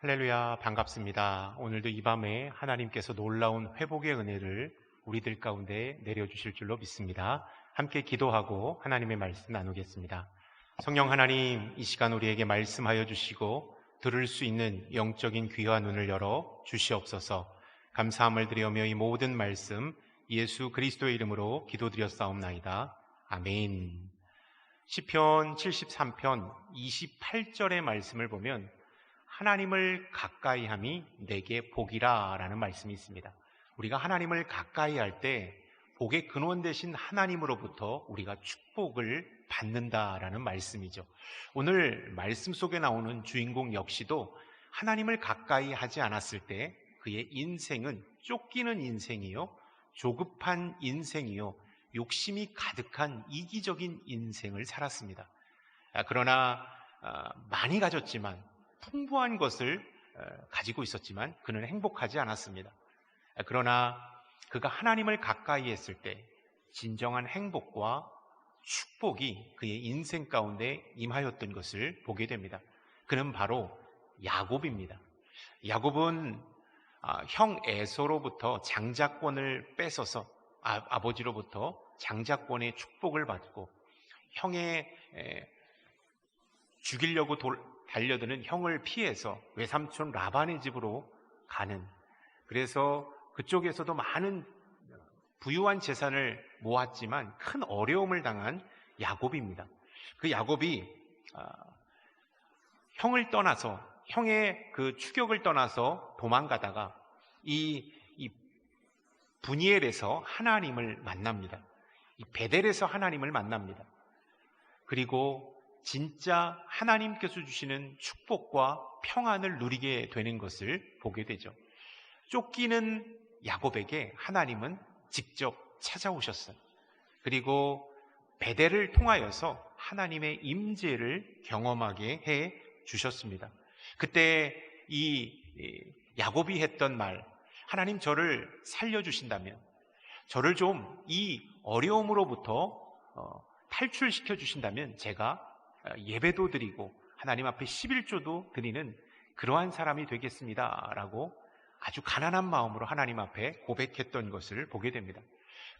할렐루야, 반갑습니다. 오늘도 이 밤에 하나님께서 놀라운 회복의 은혜를 우리들 가운데 내려주실 줄로 믿습니다. 함께 기도하고 하나님의 말씀 나누겠습니다. 성령 하나님, 이 시간 우리에게 말씀하여 주시고 들을 수 있는 영적인 귀와 눈을 열어 주시옵소서. 감사함을 드리며 이 모든 말씀 예수 그리스도의 이름으로 기도드렸사옵나이다. 아멘. 시편 73편 28절의 말씀을 보면 하나님을 가까이함이 내게 복이라 라는 말씀이 있습니다. 우리가 하나님을 가까이 할 때 복의 근원 되신 하나님으로부터 우리가 축복을 받는다라는 말씀이죠. 오늘 말씀 속에 나오는 주인공 역시도 하나님을 가까이 하지 않았을 때 그의 인생은 쫓기는 인생이요, 조급한 인생이요, 욕심이 가득한 이기적인 인생을 살았습니다. 그러나 많이 가졌지만, 풍부한 것을 가지고 있었지만 그는 행복하지 않았습니다. 그러나 그가 하나님을 가까이 했을 때 진정한 행복과 축복이 그의 인생 가운데 임하였던 것을 보게 됩니다. 그는 바로 야곱입니다. 야곱은 형 에서로부터 장자권을 뺏어서 아버지로부터 장자권의 축복을 받고 형의 죽이려고 달려드는 형을 피해서 외삼촌 라반의 집으로 가는, 그래서 그쪽에서도 많은 부유한 재산을 모았지만 큰 어려움을 당한 야곱입니다. 그 야곱이 형을 떠나서, 형의 그 추격을 떠나서 도망가다가 이 브니엘에서 하나님을 만납니다. 이 베델에서 하나님을 만납니다. 그리고 진짜 하나님께서 주시는 축복과 평안을 누리게 되는 것을 보게 되죠. 쫓기는 야곱에게 하나님은 직접 찾아오셨어요. 그리고 베델을 통하여서 하나님의 임재를 경험하게 해 주셨습니다. 그때 이 야곱이 했던 말, 하나님 저를 살려주신다면, 저를 좀 이 어려움으로부터 탈출시켜 주신다면 제가 예배도 드리고 하나님 앞에 11조도 드리는 그러한 사람이 되겠습니다 라고 아주 가난한 마음으로 하나님 앞에 고백했던 것을 보게 됩니다.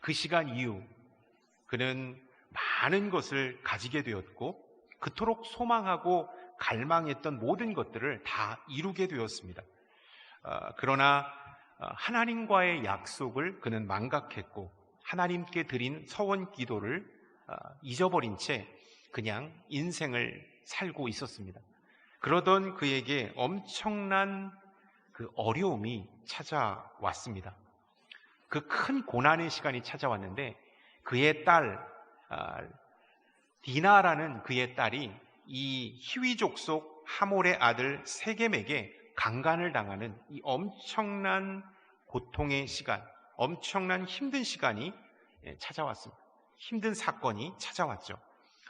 그 시간 이후 그는 많은 것을 가지게 되었고 그토록 소망하고 갈망했던 모든 것들을 다 이루게 되었습니다. 그러나 하나님과의 약속을 그는 망각했고 하나님께 드린 서원 기도를 잊어버린 채 그냥 인생을 살고 있었습니다. 그러던 그에게 엄청난 그 어려움이 찾아왔습니다. 그 큰 고난의 시간이 찾아왔는데 그의 딸 디나라는 그의 딸이 이 히위족 속 하몰의 아들 세겜에게 강간을 당하는 이 엄청난 고통의 시간, 엄청난 힘든 시간이 찾아왔습니다. 힘든 사건이 찾아왔죠.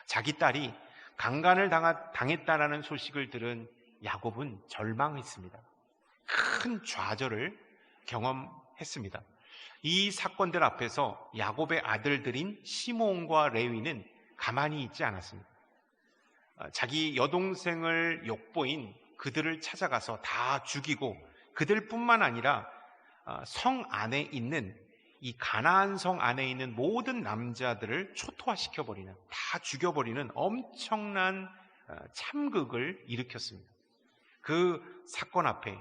자기 딸이 강간을 당했다라는 소식을 들은 야곱은 절망했습니다. 큰 좌절을 경험했습니다. 이 사건들 앞에서 야곱의 아들들인 시몬과 레위는 가만히 있지 않았습니다. 자기 여동생을 욕보인 그들을 찾아가서 다 죽이고 그들뿐만 아니라 성 안에 있는 이 가나안 성 안에 있는 모든 남자들을 초토화시켜버리는, 다 죽여버리는 엄청난 참극을 일으켰습니다. 그 사건 앞에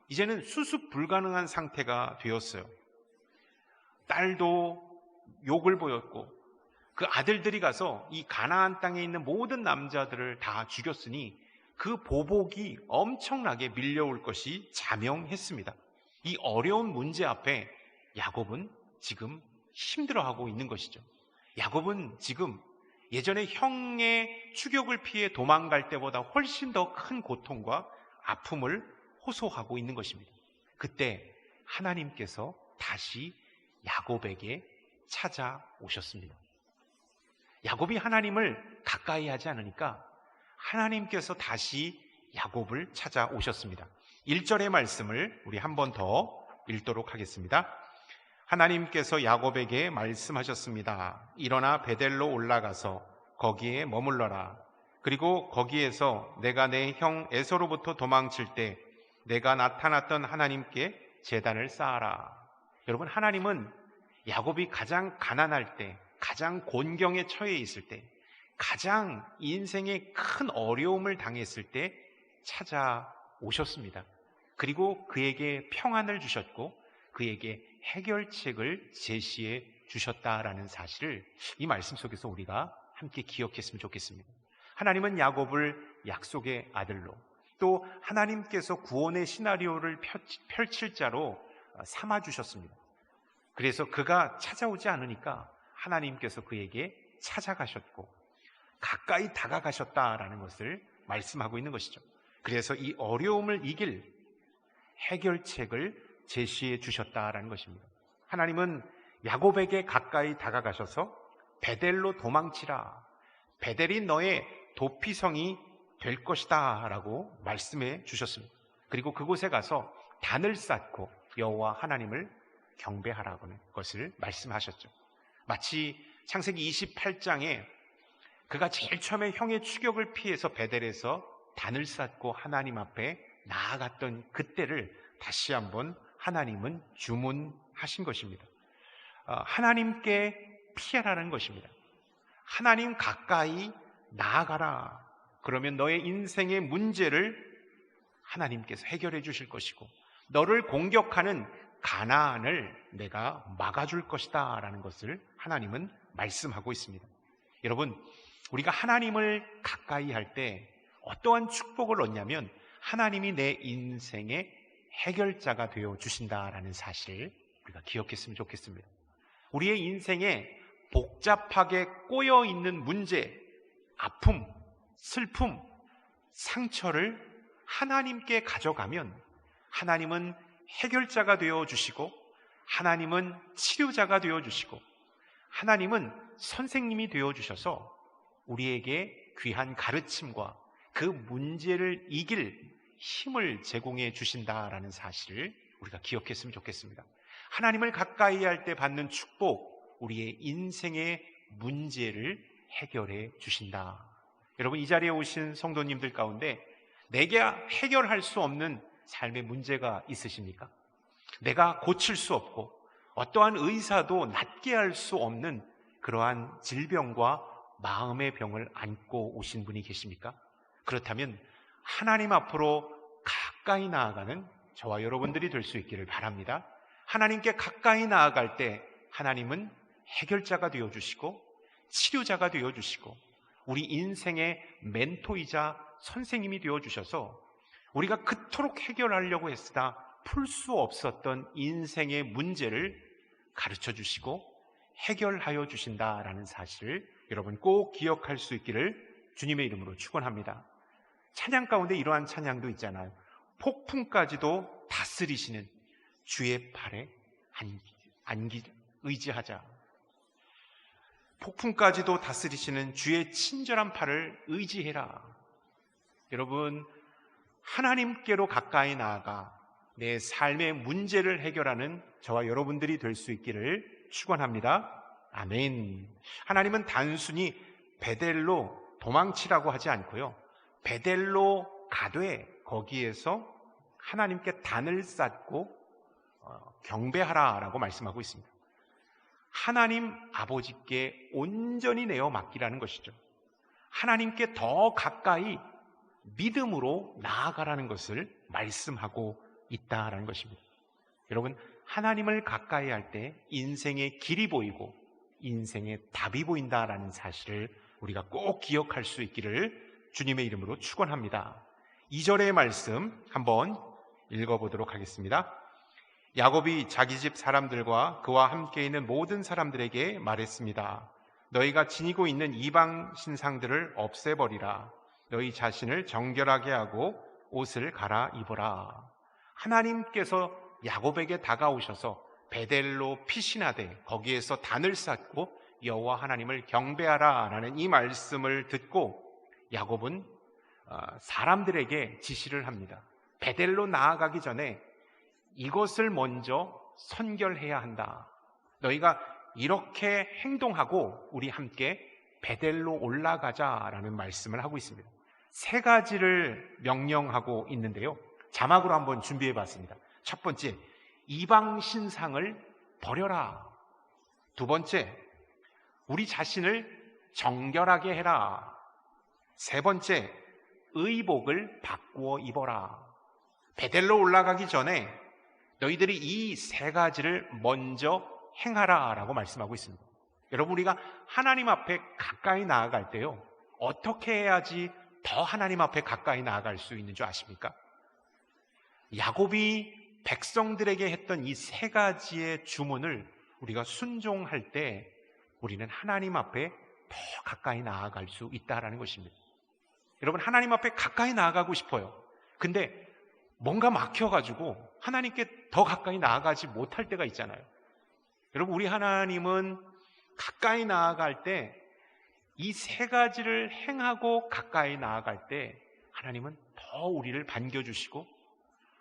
이제는 수습 불가능한 상태가 되었어요. 딸도 욕을 보였고 그 아들들이 가서 이 가나안 땅에 있는 모든 남자들을 다 죽였으니 그 보복이 엄청나게 밀려올 것이 자명했습니다. 이 어려운 문제 앞에 야곱은 지금 힘들어하고 있는 것이죠. 야곱은 지금 예전에 형의 추격을 피해 도망갈 때보다 훨씬 더 큰 고통과 아픔을 호소하고 있는 것입니다. 그때 하나님께서 다시 야곱에게 찾아오셨습니다. 야곱이 하나님을 가까이 하지 않으니까 하나님께서 다시 야곱을 찾아오셨습니다. 1절의 말씀을 우리 한 번 더 읽도록 하겠습니다. 하나님께서 야곱에게 말씀하셨습니다. 일어나 베델로 올라가서 거기에 머물러라. 그리고 거기에서 내가 내 형 에서로부터 도망칠 때 내가 나타났던 하나님께 제단을 쌓아라. 여러분, 하나님은 야곱이 가장 가난할 때, 가장 곤경에 처해 있을 때, 가장 인생에 큰 어려움을 당했을 때 찾아오셨습니다. 그리고 그에게 평안을 주셨고 그에게 해결책을 제시해 주셨다라는 사실을 이 말씀 속에서 우리가 함께 기억했으면 좋겠습니다. 하나님은 야곱을 약속의 아들로, 또 하나님께서 구원의 시나리오를 펼칠 자로 삼아주셨습니다. 그래서 그가 찾아오지 않으니까 하나님께서 그에게 찾아가셨고 가까이 다가가셨다라는 것을 말씀하고 있는 것이죠. 그래서 이 어려움을 이길 해결책을 제시해 주셨다라는 것입니다. 하나님은 야곱에게 가까이 다가가셔서 베델로 도망치라, 베델이 너의 도피성이 될 것이다 라고 말씀해 주셨습니다. 그리고 그곳에 가서 단을 쌓고 여호와 하나님을 경배하라는 것을 말씀하셨죠. 마치 창세기 28장에 그가 제일 처음에 형의 추격을 피해서 베델에서 단을 쌓고 하나님 앞에 나아갔던 그때를 다시 한번 하나님은 주문하신 것입니다. 하나님께 피하라는 것입니다. 하나님 가까이 나아가라. 그러면 너의 인생의 문제를 하나님께서 해결해 주실 것이고 너를 공격하는 가나안을 내가 막아줄 것이다 라는 것을 하나님은 말씀하고 있습니다. 여러분, 우리가 하나님을 가까이 할 때 어떠한 축복을 얻냐면 하나님이 내 인생의 해결자가 되어 주신다라는 사실을 우리가 기억했으면 좋겠습니다. 우리의 인생에 복잡하게 꼬여 있는 문제, 아픔, 슬픔, 상처를 하나님께 가져가면 하나님은 해결자가 되어 주시고 하나님은 치료자가 되어 주시고 하나님은 선생님이 되어 주셔서 우리에게 귀한 가르침과 그 문제를 이길 힘을 제공해 주신다라는 사실을 우리가 기억했으면 좋겠습니다. 하나님을 가까이 할 때 받는 축복, 우리의 인생의 문제를 해결해 주신다. 여러분, 이 자리에 오신 성도님들 가운데 내게 해결할 수 없는 삶의 문제가 있으십니까? 내가 고칠 수 없고 어떠한 의사도 낫게 할 수 없는 그러한 질병과 마음의 병을 안고 오신 분이 계십니까? 그렇다면 하나님 앞으로 가까이 나아가는 저와 여러분들이 될 수 있기를 바랍니다. 하나님께 가까이 나아갈 때 하나님은 해결자가 되어주시고 치료자가 되어주시고 우리 인생의 멘토이자 선생님이 되어주셔서 우리가 그토록 해결하려고 했으나 풀 수 없었던 인생의 문제를 가르쳐 주시고 해결하여 주신다라는 사실을 여러분 꼭 기억할 수 있기를 주님의 이름으로 축원합니다. 찬양 가운데 이러한 찬양도 있잖아요. 폭풍까지도 다스리시는 주의 팔에 의지하자. 폭풍까지도 다스리시는 주의 친절한 팔을 의지해라. 여러분, 하나님께로 가까이 나아가 내 삶의 문제를 해결하는 저와 여러분들이 될 수 있기를 축원합니다. 아멘. 하나님은 단순히 베델로 도망치라고 하지 않고요, 베델로 가되 거기에서 하나님께 단을 쌓고 경배하라라고 말씀하고 있습니다. 하나님 아버지께 온전히 내어 맡기라는 것이죠. 하나님께 더 가까이 믿음으로 나아가라는 것을 말씀하고 있다라는 것입니다. 여러분, 하나님을 가까이 할 때 인생의 길이 보이고 인생의 답이 보인다라는 사실을 우리가 꼭 기억할 수 있기를 주님의 이름으로 축원합니다. 2절의 말씀 한번 읽어보도록 하겠습니다. 야곱이 자기 집 사람들과 그와 함께 있는 모든 사람들에게 말했습니다. 너희가 지니고 있는 이방 신상들을 없애버리라. 너희 자신을 정결하게 하고 옷을 갈아입어라. 하나님께서 야곱에게 다가오셔서 베델로 피신하되 거기에서 단을 쌓고 여호와 하나님을 경배하라 라는 이 말씀을 듣고 야곱은 사람들에게 지시를 합니다. 베델로 나아가기 전에 이것을 먼저 선결해야 한다. 너희가 이렇게 행동하고 우리 함께 베델로 올라가자라는 말씀을 하고 있습니다. 세 가지를 명령하고 있는데요, 자막으로 한번 준비해 봤습니다. 첫 번째, 이방 신상을 버려라. 두 번째, 우리 자신을 정결하게 해라. 세 번째, 의복을 바꾸어 입어라. 베델로 올라가기 전에 너희들이 이 세 가지를 먼저 행하라 라고 말씀하고 있습니다. 여러분, 우리가 하나님 앞에 가까이 나아갈 때요, 어떻게 해야지 더 하나님 앞에 가까이 나아갈 수 있는 줄 아십니까? 야곱이 백성들에게 했던 이 세 가지의 주문을 우리가 순종할 때 우리는 하나님 앞에 더 가까이 나아갈 수 있다라는 것입니다. 여러분, 하나님 앞에 가까이 나아가고 싶어요. 근데 뭔가 막혀가지고 하나님께 더 가까이 나아가지 못할 때가 있잖아요. 여러분, 우리 하나님은 가까이 나아갈 때 이 세 가지를 행하고 가까이 나아갈 때 하나님은 더 우리를 반겨주시고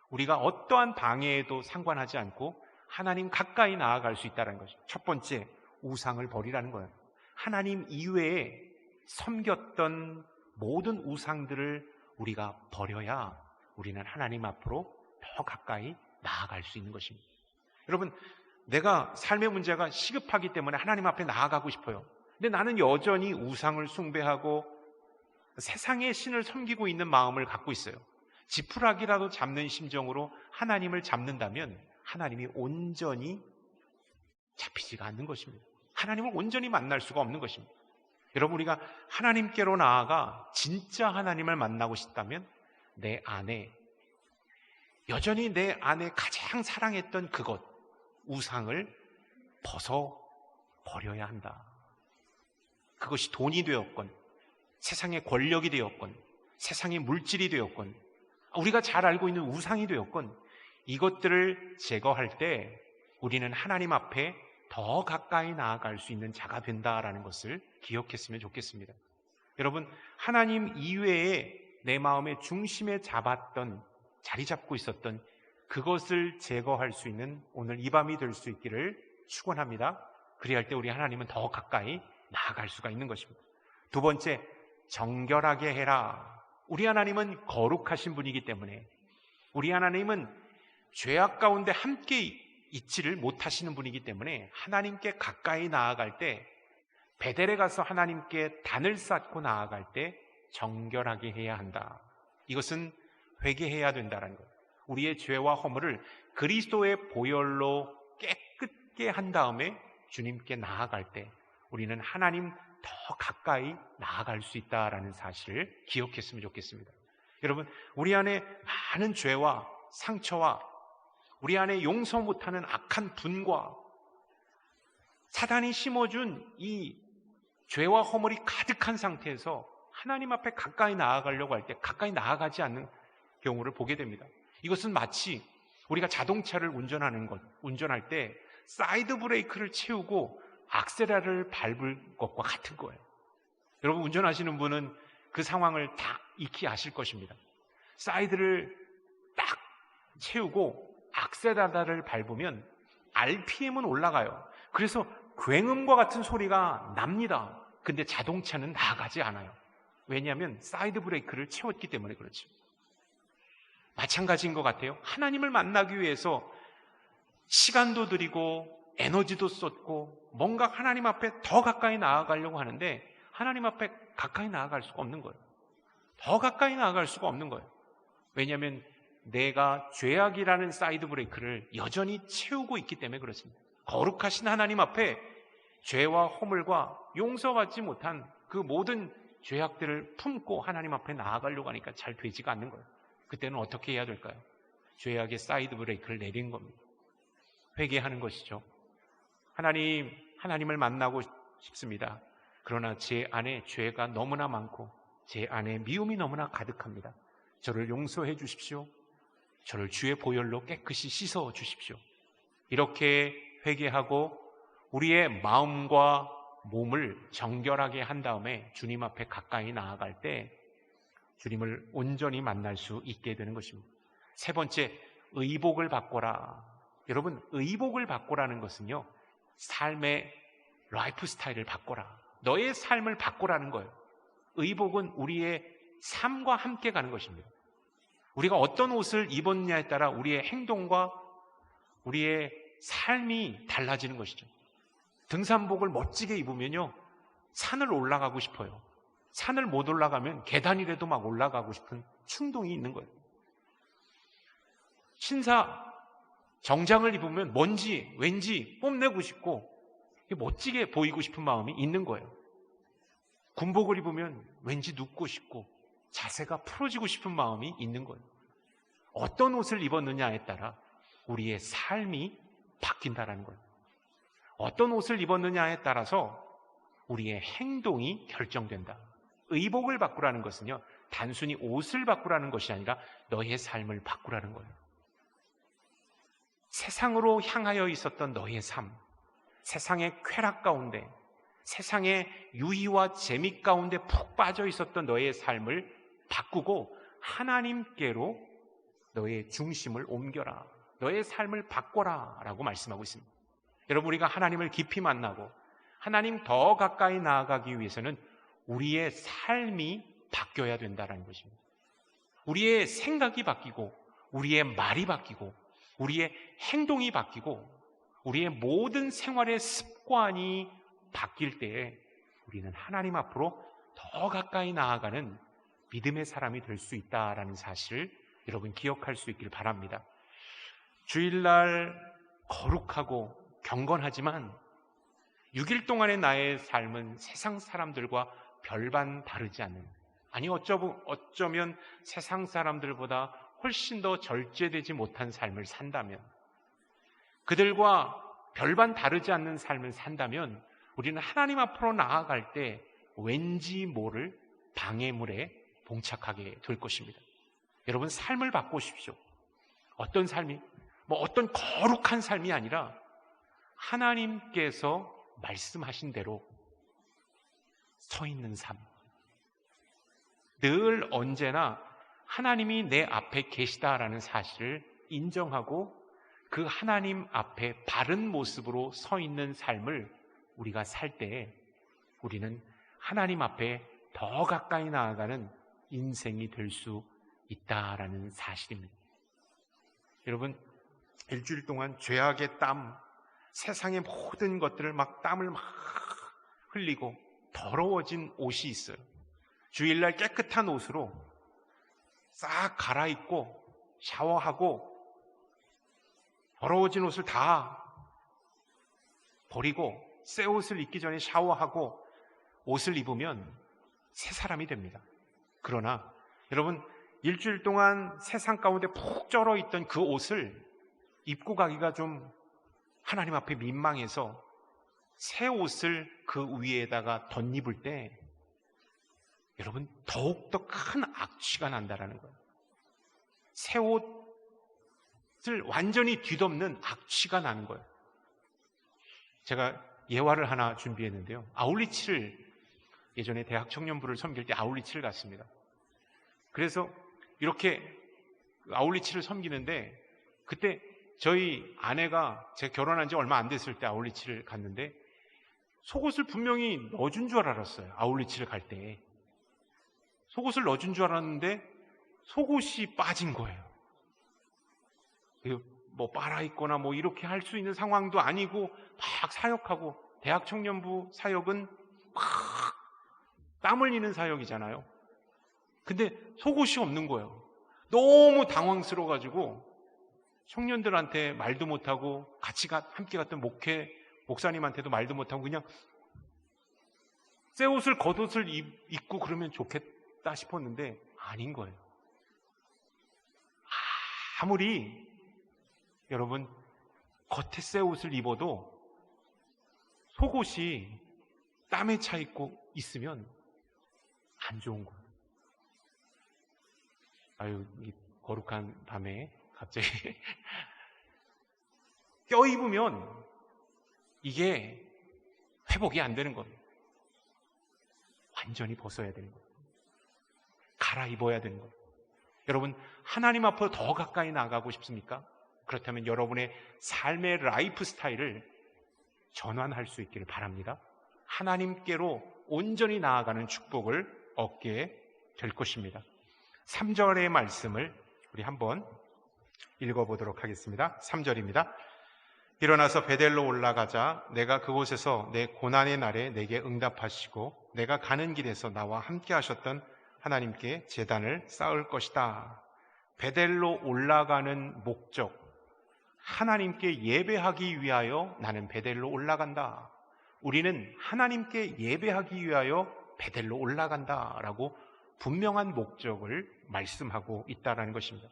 우리가 어떠한 방해에도 상관하지 않고 하나님 가까이 나아갈 수 있다는 것이죠. 첫 번째, 우상을 버리라는 거예요. 하나님 이외에 섬겼던 모든 우상들을 우리가 버려야 우리는 하나님 앞으로 더 가까이 나아갈 수 있는 것입니다. 여러분, 내가 삶의 문제가 시급하기 때문에 하나님 앞에 나아가고 싶어요. 근데 나는 여전히 우상을 숭배하고 세상의 신을 섬기고 있는 마음을 갖고 있어요. 지푸라기라도 잡는 심정으로 하나님을 잡는다면 하나님이 온전히 잡히지가 않는 것입니다. 하나님을 온전히 만날 수가 없는 것입니다. 여러분, 우리가 하나님께로 나아가 진짜 하나님을 만나고 싶다면 내 안에, 여전히 내 안에 가장 사랑했던 그것, 우상을 벗어버려야 한다. 그것이 돈이 되었건 세상의 권력이 되었건 세상의 물질이 되었건 우리가 잘 알고 있는 우상이 되었건 이것들을 제거할 때 우리는 하나님 앞에 더 가까이 나아갈 수 있는 자가 된다라는 것을 기억했으면 좋겠습니다. 여러분, 하나님 이외에 내 마음의 중심에 잡았던, 자리 잡고 있었던 그것을 제거할 수 있는 오늘 이 밤이 될 수 있기를 축원합니다. 그리할 때 우리 하나님은 더 가까이 나아갈 수가 있는 것입니다. 두 번째, 정결하게 해라. 우리 하나님은 거룩하신 분이기 때문에, 우리 하나님은 죄악 가운데 함께 있지를 못하시는 분이기 때문에 하나님께 가까이 나아갈 때, 베델에 가서 하나님께 단을 쌓고 나아갈 때 정결하게 해야 한다. 이것은 회개해야 된다는 것. 우리의 죄와 허물을 그리스도의 보혈로 깨끗게 한 다음에 주님께 나아갈 때 우리는 하나님 더 가까이 나아갈 수 있다라는 사실을 기억했으면 좋겠습니다. 여러분, 우리 안에 많은 죄와 상처와 우리 안에 용서 못하는 악한 분과 사단이 심어준 이 죄와 허물이 가득한 상태에서 하나님 앞에 가까이 나아가려고 할 때 가까이 나아가지 않는 경우를 보게 됩니다. 이것은 마치 우리가 자동차를 운전할 때 사이드 브레이크를 채우고 악셀레라를 밟을 것과 같은 거예요. 여러분, 운전하시는 분은 그 상황을 다 익히 아실 것입니다. 사이드를 딱 채우고 악셀레라를 밟으면 RPM은 올라가요. 그래서 굉음과 같은 소리가 납니다. 근데 자동차는 나아가지 않아요. 왜냐하면 사이드 브레이크를 채웠기 때문에 그렇죠. 마찬가지인 것 같아요. 하나님을 만나기 위해서 시간도 들이고 에너지도 쏟고 뭔가 하나님 앞에 더 가까이 나아가려고 하는데 하나님 앞에 가까이 나아갈 수가 없는 거예요. 더 가까이 나아갈 수가 없는 거예요. 왜냐하면 내가 죄악이라는 사이드 브레이크를 여전히 채우고 있기 때문에 그렇습니다. 거룩하신 하나님 앞에 죄와 허물과 용서받지 못한 그 모든 죄악들을 품고 하나님 앞에 나아가려고 하니까 잘 되지가 않는 거예요. 그때는 어떻게 해야 될까요? 죄악의 사이드 브레이크를 내린 겁니다. 회개하는 것이죠. 하나님을 만나고 싶습니다. 그러나 제 안에 죄가 너무나 많고 제 안에 미움이 너무나 가득합니다. 저를 용서해 주십시오. 저를 주의 보혈로 깨끗이 씻어 주십시오. 이렇게 회개하고 우리의 마음과 몸을 정결하게 한 다음에 주님 앞에 가까이 나아갈 때 주님을 온전히 만날 수 있게 되는 것입니다. 세 번째, 의복을 바꿔라. 여러분, 의복을 바꿔라는 것은요, 삶의 라이프 스타일을 바꿔라. 너의 삶을 바꿔라는 거예요. 의복은 우리의 삶과 함께 가는 것입니다. 우리가 어떤 옷을 입었냐에 따라 우리의 행동과 우리의 삶이 달라지는 것이죠. 등산복을 멋지게 입으면요, 산을 올라가고 싶어요. 산을 못 올라가면 계단이라도 막 올라가고 싶은 충동이 있는 거예요. 신사 정장을 입으면 왠지 뽐내고 싶고 멋지게 보이고 싶은 마음이 있는 거예요. 군복을 입으면 왠지 눕고 싶고 자세가 풀어지고 싶은 마음이 있는 거예요. 어떤 옷을 입었느냐에 따라 우리의 삶이 바뀐다라는 거예요. 어떤 옷을 입었느냐에 따라서 우리의 행동이 결정된다. 의복을 바꾸라는 것은요, 단순히 옷을 바꾸라는 것이 아니라 너의 삶을 바꾸라는 거예요. 세상으로 향하여 있었던 너의 삶, 세상의 쾌락 가운데, 세상의 유희와 재미 가운데 푹 빠져 있었던 너의 삶을 바꾸고 하나님께로 너의 중심을 옮겨라. 너의 삶을 바꿔라 라고 말씀하고 있습니다. 여러분, 우리가 하나님을 깊이 만나고 하나님 더 가까이 나아가기 위해서는 우리의 삶이 바뀌어야 된다는 것입니다. 우리의 생각이 바뀌고 우리의 말이 바뀌고 우리의 행동이 바뀌고 우리의 모든 생활의 습관이 바뀔 때에 우리는 하나님 앞으로 더 가까이 나아가는 믿음의 사람이 될 수 있다는 사실을 여러분 기억할 수 있길 바랍니다. 주일날 거룩하고 경건하지만 6일 동안의 나의 삶은 세상 사람들과 별반 다르지 않는, 아니 어쩌면 세상 사람들보다 훨씬 더 절제되지 못한 삶을 산다면, 그들과 별반 다르지 않는 삶을 산다면 우리는 하나님 앞으로 나아갈 때 왠지 모를 방해물에 봉착하게 될 것입니다. 여러분, 삶을 바꾸십시오. 어떤 삶이? 어떤 거룩한 삶이 아니라 하나님께서 말씀하신 대로 서 있는 삶. 늘 언제나 하나님이 내 앞에 계시다라는 사실을 인정하고 그 하나님 앞에 바른 모습으로 서 있는 삶을 우리가 살 때에 우리는 하나님 앞에 더 가까이 나아가는 인생이 될 수 있다라는 사실입니다. 여러분, 일주일 동안 죄악의 땀, 세상의 모든 것들을 땀을 흘리고 더러워진 옷이 있어요. 주일날 깨끗한 옷으로 싹 갈아입고 샤워하고 더러워진 옷을 다 버리고 새 옷을 입기 전에 샤워하고 옷을 입으면 새 사람이 됩니다. 그러나 여러분, 일주일 동안 세상 가운데 푹 쩔어 있던 그 옷을 입고 가기가 좀 하나님 앞에 민망해서 새 옷을 그 위에다가 덧입을 때 여러분, 더욱더 큰 악취가 난다라는 거예요. 새 옷을 완전히 뒤덮는 악취가 나는 거예요. 제가 예화를 하나 준비했는데요. 아울리치를, 예전에 대학 청년부를 섬길 때 아울리치를 갔습니다. 그래서 이렇게 아울리치를 섬기는데, 그때 저희 아내가 제가 결혼한 지 얼마 안 됐을 때 아울리치를 갔는데 속옷을 분명히 넣어준 줄 알았어요. 아울리치를 갈 때 속옷을 넣어준 줄 알았는데 속옷이 빠진 거예요. 빨아입거나 이렇게 할 수 있는 상황도 아니고 막 사역하고, 대학 청년부 사역은 막 땀 흘리는 사역이잖아요. 근데 속옷이 없는 거예요. 너무 당황스러워가지고 청년들한테 말도 못하고 같이 함께 갔던 목사님한테도 말도 못하고 그냥 새 옷을 겉옷을 입고 그러면 좋겠다 싶었는데 아닌 거예요. 아무리 여러분 겉에 새 옷을 입어도 속옷이 땀에 차 있고 있으면 안 좋은 거예요. 이 거룩한 밤에 갑자기 껴입으면 이게 회복이 안 되는 겁니다. 완전히 벗어야 되는 거예요. 갈아입어야 되는 거예요. 여러분, 하나님 앞으로 더 가까이 나가고 싶습니까? 그렇다면 여러분의 삶의 라이프 스타일을 전환할 수 있기를 바랍니다. 하나님께로 온전히 나아가는 축복을 얻게 될 것입니다. 3절의 말씀을 우리 한번 읽어보도록 하겠습니다. 3절입니다. 일어나서 베델로 올라가자 내가 그곳에서 내 고난의 날에 내게 응답하시고 내가 가는 길에서 나와 함께 하셨던 하나님께 제단을 쌓을 것이다. 베델로 올라가는 목적, 하나님께 예배하기 위하여 나는 베델로 올라간다. 우리는 하나님께 예배하기 위하여 베델로 올라간다라고 분명한 목적을 말씀하고 있다는 것입니다.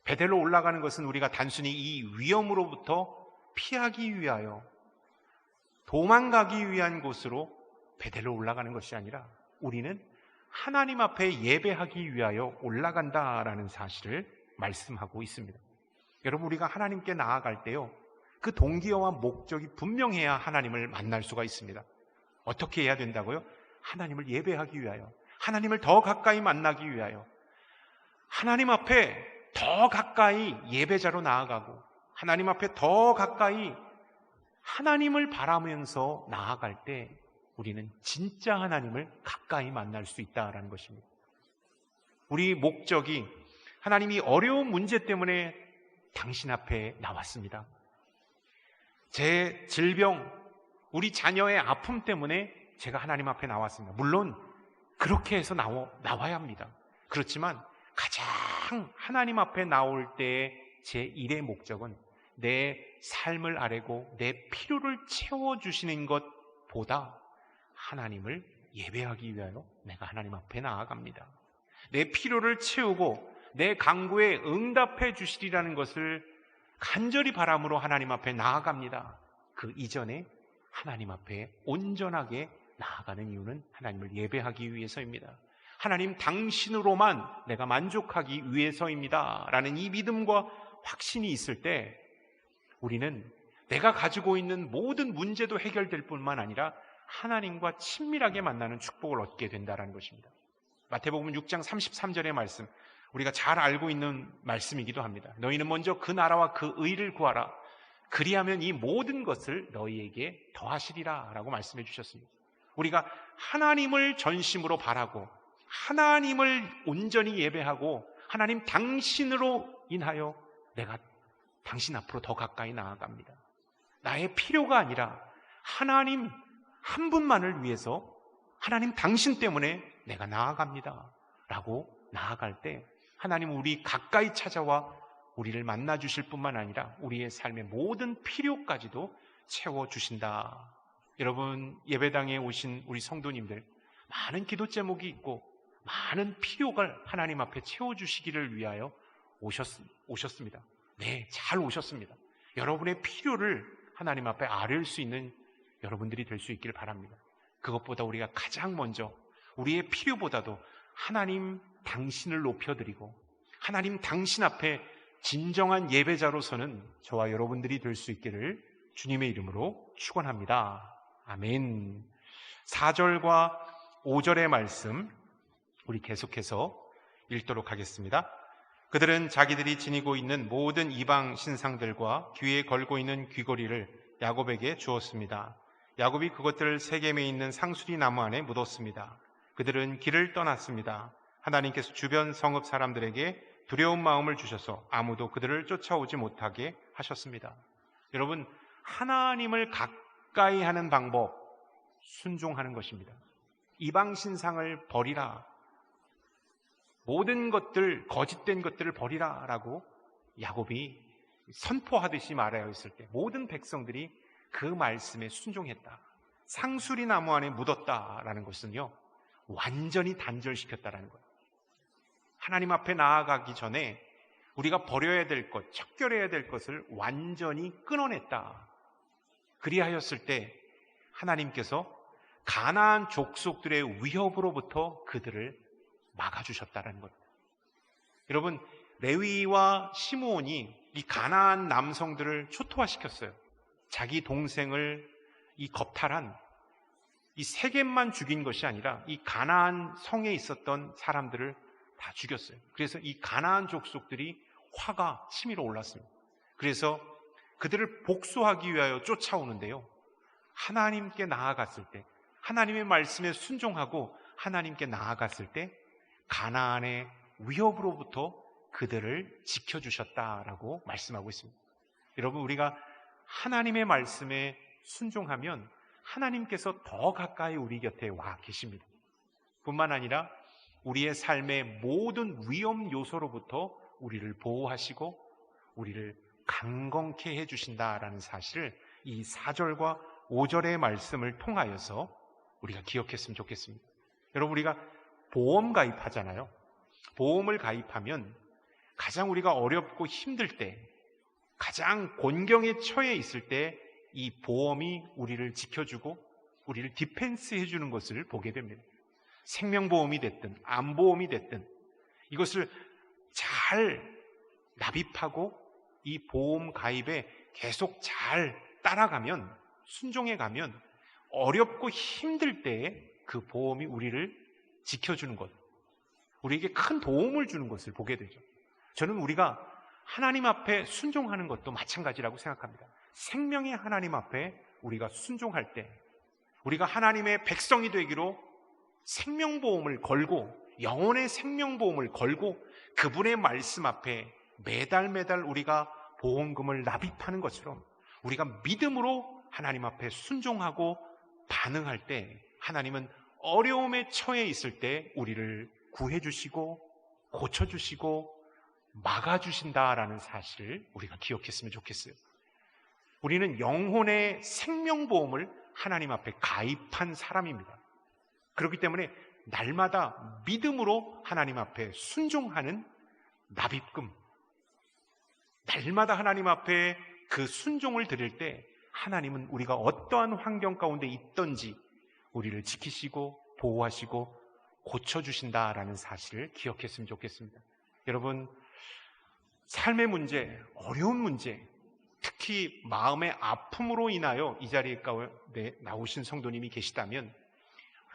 베델로 올라가는 것은 우리가 단순히 이 위험으로부터 피하기 위하여 도망가기 위한 곳으로 베델로 올라가는 것이 아니라 우리는 하나님 앞에 예배하기 위하여 올라간다라는 사실을 말씀하고 있습니다. 여러분, 우리가 하나님께 나아갈 때요, 그 동기와 목적이 분명해야 하나님을 만날 수가 있습니다. 어떻게 해야 된다고요? 하나님을 예배하기 위하여, 하나님을 더 가까이 만나기 위하여, 하나님 앞에 더 가까이 예배자로 나아가고 하나님 앞에 더 가까이 하나님을 바라면서 나아갈 때 우리는 진짜 하나님을 가까이 만날 수 있다는 것입니다. 우리 목적이 하나님이 어려운 문제 때문에 당신 앞에 나왔습니다. 제 질병, 우리 자녀의 아픔 때문에 제가 하나님 앞에 나왔습니다. 물론 그렇게 해서 나와야 합니다. 그렇지만 가장 하나님 앞에 나올 때의 제 일의 목적은 내 삶을 아뢰고 내 필요를 채워주시는 것보다 하나님을 예배하기 위하여 내가 하나님 앞에 나아갑니다. 내 필요를 채우고 내 간구에 응답해 주시리라는 것을 간절히 바람으로 하나님 앞에 나아갑니다. 그 이전에 하나님 앞에 온전하게 나아가는 이유는 하나님을 예배하기 위해서입니다. 하나님 당신으로만 내가 만족하기 위해서입니다 라는 이 믿음과 확신이 있을 때 우리는 내가 가지고 있는 모든 문제도 해결될 뿐만 아니라 하나님과 친밀하게 만나는 축복을 얻게 된다는 것입니다. 마태복음 6장 33절의 말씀, 우리가 잘 알고 있는 말씀이기도 합니다. 너희는 먼저 그 나라와 그 의를 구하라. 그리하면 이 모든 것을 너희에게 더하시리라 라고 말씀해 주셨습니다. 우리가 하나님을 전심으로 바라고 하나님을 온전히 예배하고 하나님 당신으로 인하여 내가 당신 앞으로 더 가까이 나아갑니다. 나의 필요가 아니라 하나님 한 분만을 위해서 하나님 당신 때문에 내가 나아갑니다 라고 나아갈 때 하나님은 우리 가까이 찾아와 우리를 만나 주실 뿐만 아니라 우리의 삶의 모든 필요까지도 채워주신다. 여러분, 예배당에 오신 우리 성도님들 많은 기도 제목이 있고 많은 필요가 하나님 앞에 채워주시기를 위하여 오셨습니다. 네, 잘 오셨습니다. 여러분의 필요를 하나님 앞에 아뢰을 수 있는 여러분들이 될 수 있기를 바랍니다. 그것보다 우리가 가장 먼저 우리의 필요보다도 하나님 당신을 높여드리고 하나님 당신 앞에 진정한 예배자로서는 저와 여러분들이 될 수 있기를 주님의 이름으로 축원합니다. 아멘. 4절과 5절의 말씀 우리 계속해서 읽도록 하겠습니다. 그들은 자기들이 지니고 있는 모든 이방 신상들과 귀에 걸고 있는 귀걸이를 야곱에게 주었습니다. 야곱이 그것들을 세겜에 있는 상수리 나무 안에 묻었습니다. 그들은 길을 떠났습니다. 하나님께서 주변 성읍 사람들에게 두려운 마음을 주셔서 아무도 그들을 쫓아오지 못하게 하셨습니다. 여러분, 하나님을 가까이 하는 방법, 순종하는 것입니다. 이방 신상을 버리라. 모든 것들, 거짓된 것들을 버리라 라고 야곱이 선포하듯이 말하여 있을 때 모든 백성들이 그 말씀에 순종했다. 상수리 나무 안에 묻었다라는 것은요, 완전히 단절시켰다라는 거예요. 하나님 앞에 나아가기 전에 우리가 버려야 될 것, 척결해야 될 것을 완전히 끊어냈다. 그리하였을 때 하나님께서 가나안 족속들의 위협으로부터 그들을 막아주셨다는 겁니다. 여러분, 레위와 시므온이 이 가나안 남성들을 초토화시켰어요. 자기 동생을 이 겁탈한 이 세겜만 죽인 것이 아니라 이 가나안 성에 있었던 사람들을 다 죽였어요. 그래서 이 가나안 족속들이 화가 치밀어 올랐습니다. 그래서 그들을 복수하기 위하여 쫓아오는데요, 하나님께 나아갔을 때, 하나님의 말씀에 순종하고 하나님께 나아갔을 때 가나안의 위협으로부터 그들을 지켜주셨다라고 말씀하고 있습니다. 여러분, 우리가 하나님의 말씀에 순종하면 하나님께서 더 가까이 우리 곁에 와 계십니다. 뿐만 아니라 우리의 삶의 모든 위험 요소로부터 우리를 보호하시고 우리를 강건케 해주신다라는 사실을 이 4절과 5절의 말씀을 통하여서 우리가 기억했으면 좋겠습니다. 여러분, 우리가 보험 가입하잖아요. 보험을 가입하면 가장 우리가 어렵고 힘들 때, 가장 곤경에 처해 있을 때 이 보험이 우리를 지켜주고 우리를 디펜스 해주는 것을 보게 됩니다. 생명보험이 됐든 암보험이 됐든 이것을 잘 납입하고 이 보험 가입에 계속 잘 따라가면, 순종해가면 어렵고 힘들 때에 그 보험이 우리를 지켜주는 것, 우리에게 큰 도움을 주는 것을 보게 되죠. 저는 우리가 하나님 앞에 순종하는 것도 마찬가지라고 생각합니다. 생명의 하나님 앞에 우리가 순종할 때, 우리가 하나님의 백성이 되기로 생명보험을 걸고, 영혼의 생명보험을 걸고 그분의 말씀 앞에 매달 우리가 보험금을 납입하는 것처럼 우리가 믿음으로 하나님 앞에 순종하고 반응할 때 하나님은 어려움에 처해 있을 때 우리를 구해주시고 고쳐주시고 막아주신다라는 사실을 우리가 기억했으면 좋겠어요. 우리는 영혼의 생명보험을 하나님 앞에 가입한 사람입니다. 그렇기 때문에 날마다 믿음으로 하나님 앞에 순종하는 납입금, 날마다 하나님 앞에 그 순종을 드릴 때 하나님은 우리가 어떠한 환경 가운데 있든지 우리를 지키시고 보호하시고 고쳐주신다라는 사실을 기억했으면 좋겠습니다. 여러분, 삶의 문제, 어려운 문제, 특히 마음의 아픔으로 인하여 이 자리에 나오신 성도님이 계시다면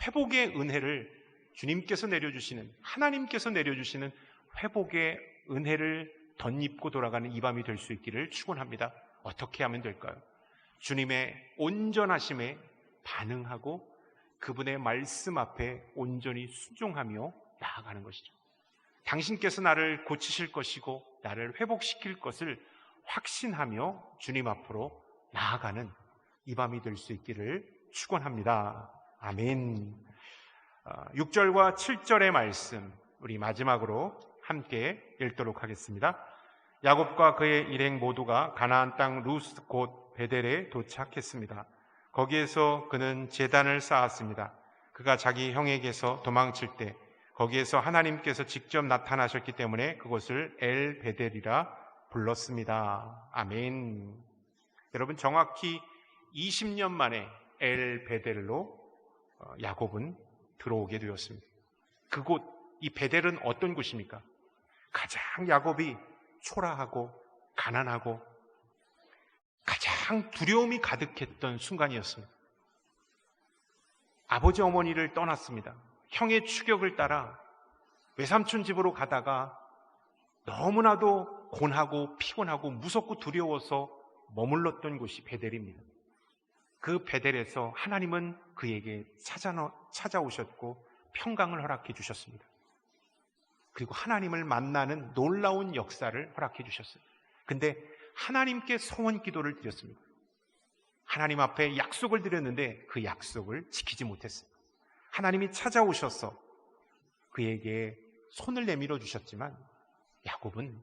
회복의 은혜를 주님께서 내려주시는, 하나님께서 내려주시는 회복의 은혜를 덧입고 돌아가는 이 밤이 될 수 있기를 축원합니다. 어떻게 하면 될까요? 주님의 온전하심에 반응하고 그분의 말씀 앞에 온전히 순종하며 나아가는 것이죠. 당신께서 나를 고치실 것이고 나를 회복시킬 것을 확신하며 주님 앞으로 나아가는 이 밤이 될 수 있기를 축원합니다. 아멘. 6절과 7절의 말씀 우리 마지막으로 함께 읽도록 하겠습니다. 야곱과 그의 일행 모두가 가나안 땅 루스 곧 베델에 도착했습니다. 거기에서 그는 제단을 쌓았습니다. 그가 자기 형에게서 도망칠 때 거기에서 하나님께서 직접 나타나셨기 때문에 그곳을 엘 베델이라 불렀습니다. 아멘. 여러분, 정확히 20년 만에 엘 베델로 야곱은 들어오게 되었습니다. 그곳, 이 베델은 어떤 곳입니까? 가장 야곱이 초라하고 가난하고 가장 두려움이 가득했던 순간이었습니다. 아버지 어머니를 떠났습니다. 형의 추격을 따라 외삼촌 집으로 가다가 너무나도 곤하고 피곤하고 무섭고 두려워서 머물렀던 곳이 베델입니다. 그 베델에서 하나님은 그에게 찾아오셨고 평강을 허락해 주셨습니다. 그리고 하나님을 만나는 놀라운 역사를 허락해 주셨어요. 근데 하나님께 소원 기도를 드렸습니다. 하나님 앞에 약속을 드렸는데 그 약속을 지키지 못했어요. 하나님이 찾아오셔서 그에게 손을 내밀어 주셨지만 야곱은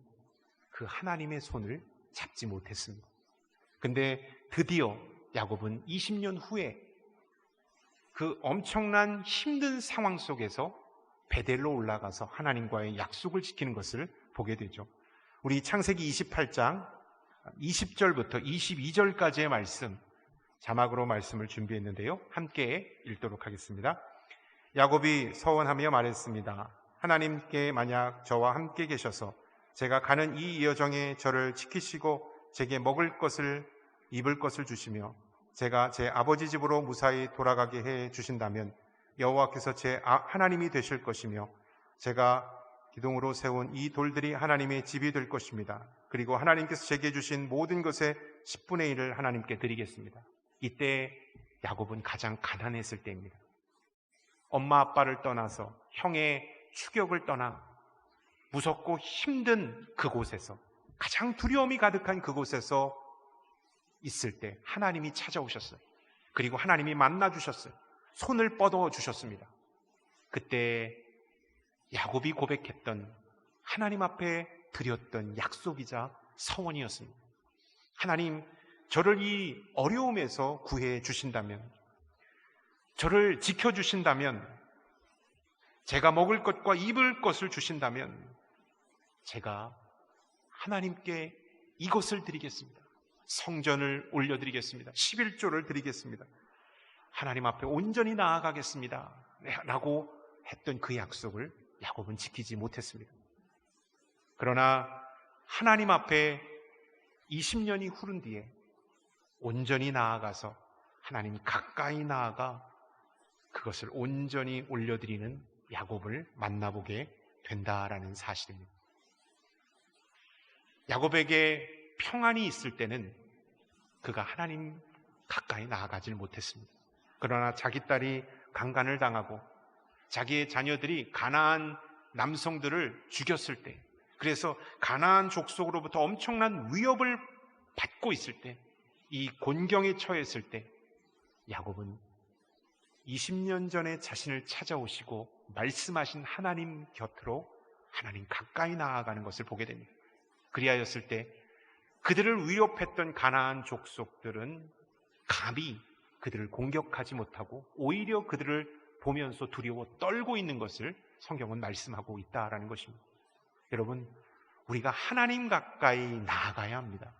그 하나님의 손을 잡지 못했습니다. 근데 드디어 야곱은 20년 후에 그 엄청난 힘든 상황 속에서 베델로 올라가서 하나님과의 약속을 지키는 것을 보게 되죠. 우리 창세기 28장 20절부터 22절까지의 말씀, 자막으로 말씀을 준비했는데요. 함께 읽도록 하겠습니다. 야곱이 서원하며 말했습니다. 하나님께 만약 저와 함께 계셔서 제가 가는 이 여정에 저를 지키시고 제게 먹을 것을 입을 것을 주시며 제가 제 아버지 집으로 무사히 돌아가게 해 주신다면 여호와께서 제 하나님이 되실 것이며 제가 기둥으로 세운 이 돌들이 하나님의 집이 될 것입니다. 그리고 하나님께서 제게 주신 모든 것의 10분의 1을 하나님께 드리겠습니다. 이때 야곱은 가장 가난했을 때입니다. 엄마 아빠를 떠나서 형의 추격을 떠나 무섭고 힘든 그곳에서, 가장 두려움이 가득한 그곳에서 있을 때 하나님이 찾아오셨어요. 그리고 하나님이 만나주셨어요. 손을 뻗어 주셨습니다. 그때 야곱이 고백했던, 하나님 앞에 드렸던 약속이자 서원이었습니다. 하나님, 저를 이 어려움에서 구해 주신다면, 저를 지켜주신다면, 제가 먹을 것과 입을 것을 주신다면 제가 하나님께 이것을 드리겠습니다. 성전을 올려드리겠습니다. 11조를 드리겠습니다. 하나님 앞에 온전히 나아가겠습니다. 라고 했던 그 약속을 야곱은 지키지 못했습니다. 그러나 하나님 앞에 20년이 흐른 뒤에 온전히 나아가서 하나님 가까이 나아가 그것을 온전히 올려드리는 야곱을 만나보게 된다라는 사실입니다. 야곱에게 평안이 있을 때는 그가 하나님 가까이 나아가질 못했습니다. 그러나 자기 딸이 강간을 당하고 자기의 자녀들이 가나안 남성들을 죽였을 때, 그래서 가나안 족속으로부터 엄청난 위협을 받고 있을 때, 이 곤경에 처했을 때 야곱은 20년 전에 자신을 찾아오시고 말씀하신 하나님 곁으로 하나님 가까이 나아가는 것을 보게 됩니다. 그리하였을 때 그들을 위협했던 가나안 족속들은 감히 그들을 공격하지 못하고 오히려 그들을 보면서 두려워 떨고 있는 것을 성경은 말씀하고 있다라는 것입니다. 여러분, 우리가 하나님 가까이 나아가야 합니다.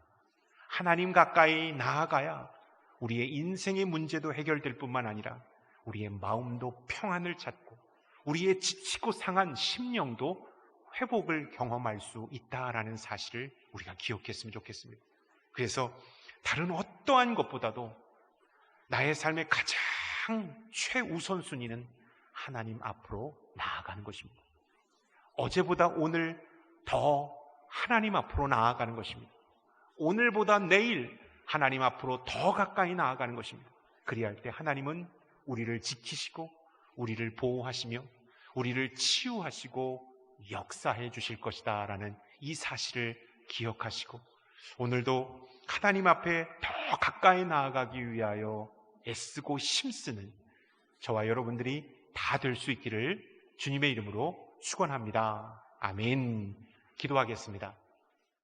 하나님 가까이 나아가야 우리의 인생의 문제도 해결될 뿐만 아니라 우리의 마음도 평안을 찾고 우리의 지치고 상한 심령도 회복을 경험할 수 있다라는 사실을 우리가 기억했으면 좋겠습니다. 그래서 다른 어떠한 것보다도 나의 삶의 가장 최우선순위는 하나님 앞으로 나아가는 것입니다. 어제보다 오늘 더 하나님 앞으로 나아가는 것입니다. 오늘보다 내일 하나님 앞으로 더 가까이 나아가는 것입니다. 그리할 때 하나님은 우리를 지키시고 우리를 보호하시며 우리를 치유하시고 역사해 주실 것이다 라는 이 사실을 기억하시고 오늘도 하나님 앞에 더 가까이 나아가기 위하여 애쓰고 힘쓰는 저와 여러분들이 다 될 수 있기를 주님의 이름으로 축원합니다. 아멘. 기도하겠습니다.